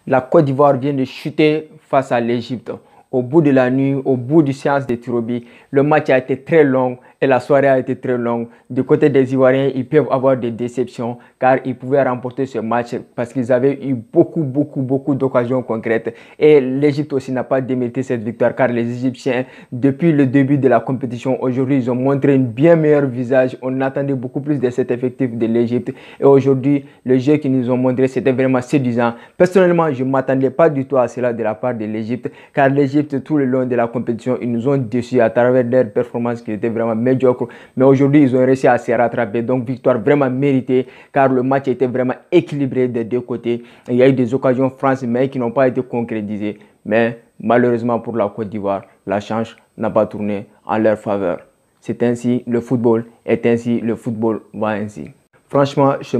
La Côte d'Ivoire vient de chuter face à l'Égypte. Au bout de la nuit, au bout du séance de Tirobi, le match a été très long et la soirée a été très longue. Du côté des Ivoiriens, ils peuvent avoir des déceptions car ils pouvaient remporter ce match parce qu'ils avaient eu beaucoup d'occasions concrètes. Et l'Égypte aussi n'a pas démérité cette victoire car les Égyptiens, depuis le début de la compétition, aujourd'hui, ils ont montré un bien meilleur visage. On attendait beaucoup plus de cet effectif de l'Égypte. Et aujourd'hui, le jeu qu'ils nous ont montré, c'était vraiment séduisant. Personnellement, je ne m'attendais pas du tout à cela de la part de l'Égypte car l'Égypte, tout le long de la compétition, ils nous ont déçus à travers leur performance qui était vraiment médiocre. Mais aujourd'hui, ils ont réussi à se rattraper. Donc, victoire vraiment méritée car le match était vraiment équilibré des deux côtés. Il y a eu des occasions France, mais qui n'ont pas été concrétisées. Mais malheureusement pour la Côte d'Ivoire, la chance n'a pas tourné en leur faveur. C'est ainsi, le football est ainsi, le football va ainsi. Franchement, ce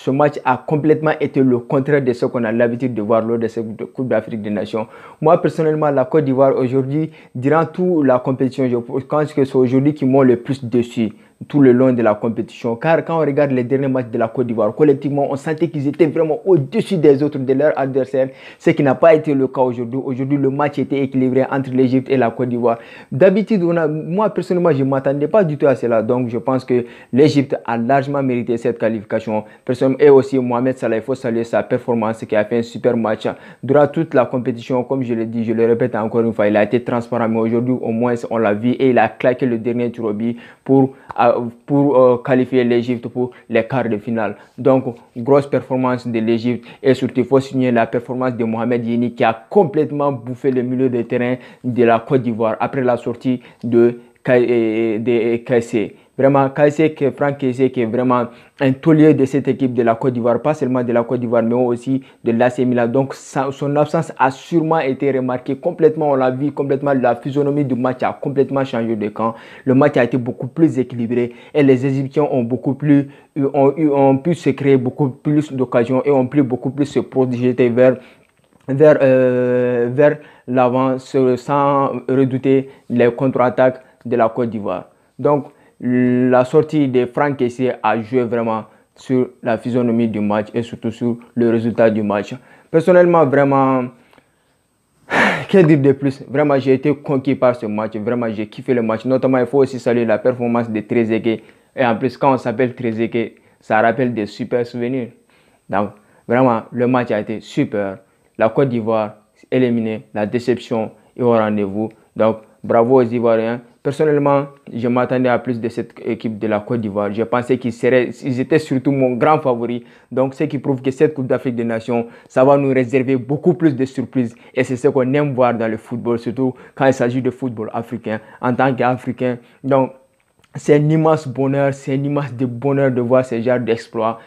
match a complètement été le contraire de ce qu'on a l'habitude de voir lors de cette Coupe d'Afrique des Nations. Moi, personnellement, la Côte d'Ivoire aujourd'hui, durant toute la compétition, je pense que c'est aujourd'hui qui m'ont le plus déçu tout le long de la compétition. Car quand on regarde les derniers matchs de la Côte d'Ivoire, collectivement, on sentait qu'ils étaient vraiment au-dessus des autres, de leurs adversaires, ce qui n'a pas été le cas aujourd'hui. Aujourd'hui, le match était équilibré entre l'Égypte et la Côte d'Ivoire. D'habitude, moi, personnellement, je ne m'attendais pas du tout à cela. Donc, je pense que l'Égypte a largement mérité cette qualification. Et aussi, Mohamed Salah, il faut saluer sa performance qui a fait un super match. Durant toute la compétition, comme je l'ai dit, je le répète encore une fois, il a été transparent. Mais aujourd'hui, au moins, on l'a vu et il a claqué le dernier Tirobi pour qualifier l'Égypte pour les quarts de finale. Donc, grosse performance de l'Égypte et surtout, il faut signer la performance de Mohamed Yeni qui a complètement bouffé le milieu de terrain de la Côte d'Ivoire après la sortie de Kaissé. Vraiment, Franck Kaissé qui est vraiment un taulier de cette équipe de la Côte d'Ivoire, pas seulement de la Côte d'Ivoire, mais aussi de l'AC Milan. Donc, son absence a sûrement été remarquée complètement. On l'a vu complètement, la physionomie du match a complètement changé de camp. Le match a été beaucoup plus équilibré et les Égyptiens ont ont pu se créer beaucoup plus d'occasions et ont pu beaucoup plus se projeter vers l'avant sans redouter les contre-attaques de la Côte d'Ivoire. Donc, la sortie de Franck Kaissé a joué vraiment sur la physionomie du match et surtout sur le résultat du match. Personnellement, vraiment, que dire de plus? Vraiment, j'ai été conquis par ce match. Vraiment, j'ai kiffé le match. Notamment, il faut aussi saluer la performance de Trezeguet. Et en plus, quand on s'appelle Trezeguet, ça rappelle des super souvenirs. Donc, vraiment, le match a été super. La Côte d'Ivoire éliminée, la déception est au rendez-vous. Donc, bravo aux Ivoiriens. Personnellement, je m'attendais à plus de cette équipe de la Côte d'Ivoire. Je pensais qu'ils étaient surtout mon grand favori. Donc, ce qui prouve que cette Coupe d'Afrique des Nations, ça va nous réserver beaucoup plus de surprises. Et c'est ce qu'on aime voir dans le football, surtout quand il s'agit de football africain. En tant qu'Africain, donc, c'est un immense bonheur, c'est un immense bonheur de voir ce genre d'exploit.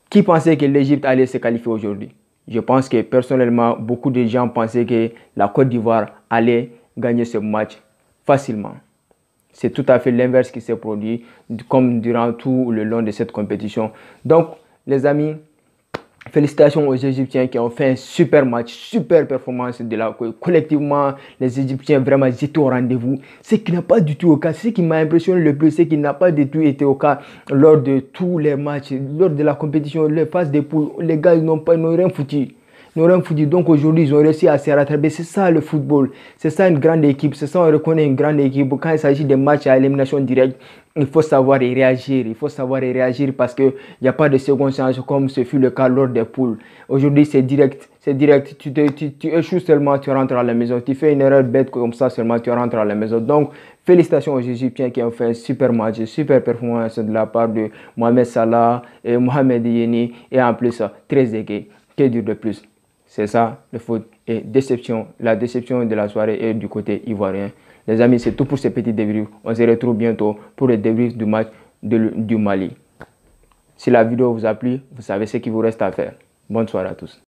Qui pensait que l'Égypte allait se qualifier aujourd'hui? Je pense que personnellement, beaucoup de gens pensaient que la Côte d'Ivoire allait gagner ce match facilement. C'est tout à fait l'inverse qui s'est produit comme durant tout le long de cette compétition. Donc, les amis, félicitations aux Égyptiens qui ont fait un super match, super performance collectivement. Les Égyptiens vraiment étaient au rendez-vous. Ce qui n'a pas du tout au cas. Ce qui m'a impressionné le plus, c'est qu'il n'a pas du tout été au cas lors de tous les matchs, lors de la compétition, les phases des poules. Les gars, ils n'ont rien foutu. Donc aujourd'hui, ils ont réussi à se rattraper. C'est ça le football. C'est ça une grande équipe. C'est ça on reconnaît une grande équipe. Quand il s'agit des matchs à élimination directe, il faut savoir y réagir. Il faut savoir y réagir parce qu'il n'y a pas de second chance comme ce fut le cas lors des poules. Aujourd'hui, c'est direct. C'est direct. Tu échoues seulement, tu rentres à la maison. Tu fais une erreur bête comme ça seulement, tu rentres à la maison. Donc, félicitations aux Égyptiens qui ont fait un super match, super performance de la part de Mohamed Salah et Mohamed Yeni et en plus Trezeguet. Que dire de plus? C'est ça le foot et déception. La déception de la soirée est du côté ivoirien. Les amis, c'est tout pour ce petit débrief. On se retrouve bientôt pour le débrief du match du Mali. Si la vidéo vous a plu, vous savez ce qu'il vous reste à faire. Bonne soirée à tous.